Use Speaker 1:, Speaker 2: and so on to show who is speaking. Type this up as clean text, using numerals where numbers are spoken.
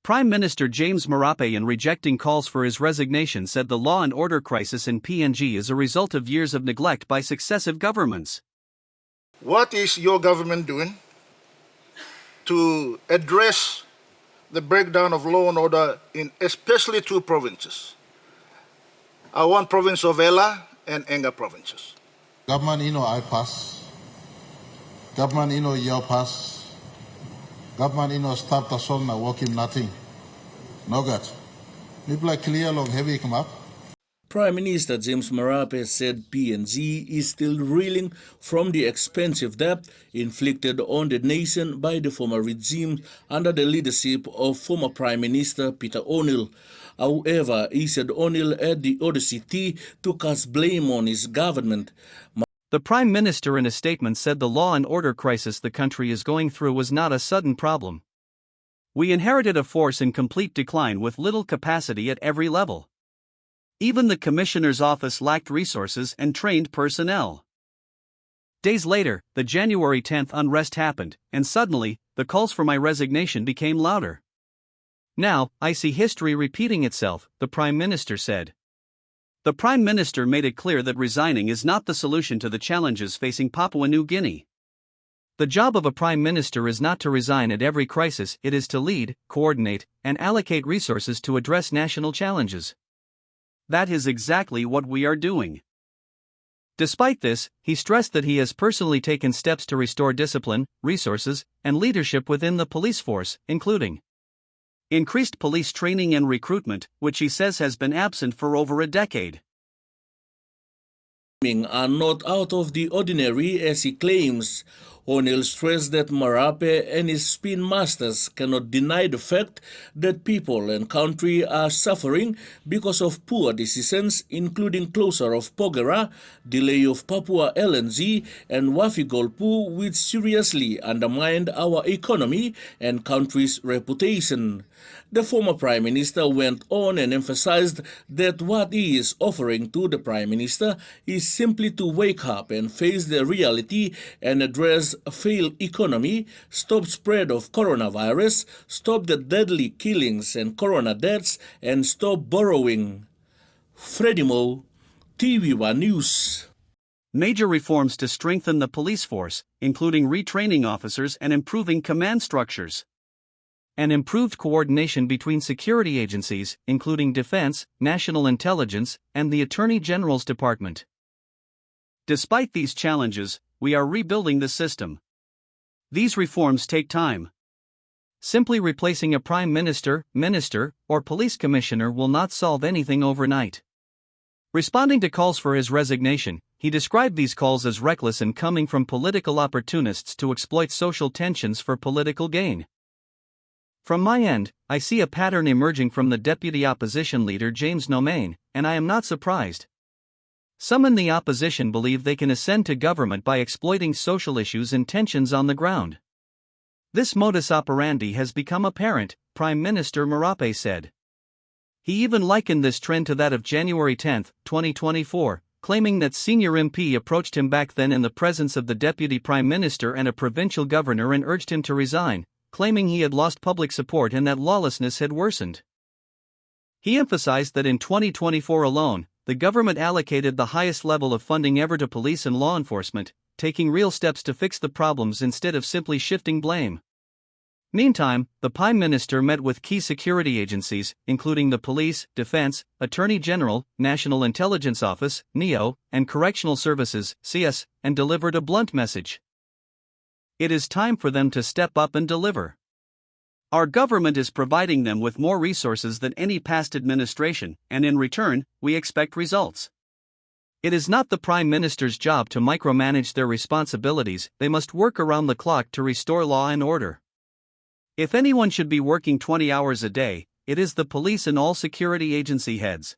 Speaker 1: Prime Minister James Marape, in rejecting calls for his resignation, said the law and order crisis in PNG is a result of years of neglect by successive governments.
Speaker 2: What is your government doing to address the breakdown of law and order in especially two provinces? Our one province of 𝗴𝗏 and 𝗀𝗃𝗃 provinces.
Speaker 3: Government I pass. Government year pass. Government start the song na work him nothing. No good. People are clear long heavy come up.
Speaker 4: Prime Minister James Marape said PNG is still reeling from the expensive debt inflicted on the nation by the former regime under the leadership of former Prime Minister Peter O'Neill. However, he said O'Neill had the audacity to cast blame on his government.
Speaker 1: The Prime Minister in a statement said the law and order crisis the country is going through was not a sudden problem. We inherited a force in complete decline with little capacity at every level. Even the Commissioner's office lacked resources and trained personnel. Days later, the January 10th unrest happened, and suddenly, the calls for my resignation became louder. Now, I see history repeating itself, the Prime Minister said. The Prime Minister made it clear that resigning is not the solution to the challenges facing Papua New Guinea. The job of a Prime Minister is not to resign at every crisis, it is to lead, coordinate, and allocate resources to address national challenges. That is exactly what we are doing. Despite this, he stressed that he has personally taken steps to restore discipline, resources, and leadership within the police force, including increased police training and recruitment, which he says has been absent for over a decade.
Speaker 4: Are not out of the ordinary, as he claims. O'Neill stressed that Marape and his spin masters cannot deny the fact that people and country are suffering because of poor decisions, including closure of Porgera, delay of Papua LNG, and 𝗴𝗶𝗀𝗄, which seriously undermined our economy and country's reputation. The former Prime Minister went on and emphasized that what he is offering to the Prime Minister is simply to wake up and face the reality and address a failed economy, stop spread of coronavirus, stop the deadly killings and corona deaths, and stop borrowing. 𝗴𝗏𝗺, TV1 News.
Speaker 1: Major reforms to strengthen the police force, including retraining officers and improving command structures. And improved coordination between security agencies, including Defense, National Intelligence, and the Attorney General's Department. Despite these challenges, we are rebuilding the system. These reforms take time. Simply replacing a prime minister, minister, or police commissioner will not solve anything overnight. Responding to calls for his resignation, he described these calls as reckless and coming from political opportunists to exploit social tensions for political gain. From my end, I see a pattern emerging from the deputy opposition leader James Marape, and I am not surprised. Some in the opposition believe they can ascend to government by exploiting social issues and tensions on the ground. This modus operandi has become apparent, Prime Minister Marape said. He even likened this trend to that of January 10, 2024, claiming that senior MP approached him back then in the presence of the Deputy Prime Minister and a provincial governor and urged him to resign, claiming he had lost public support and that lawlessness had worsened. He emphasized that in 2024 alone, the government allocated the highest level of funding ever to police and law enforcement, taking real steps to fix the problems instead of simply shifting blame. Meantime, the Prime Minister met with key security agencies, including the Police, Defense, Attorney General, National Intelligence Office, (NIO), and Correctional Services, (CS), and delivered a blunt message. It is time for them to step up and deliver. Our government is providing them with more resources than any past administration, and in return, we expect results. It is not the Prime Minister's job to micromanage their responsibilities, they must work around the clock to restore law and order. If anyone should be working 20 hours a day, it is the police and all security agency heads.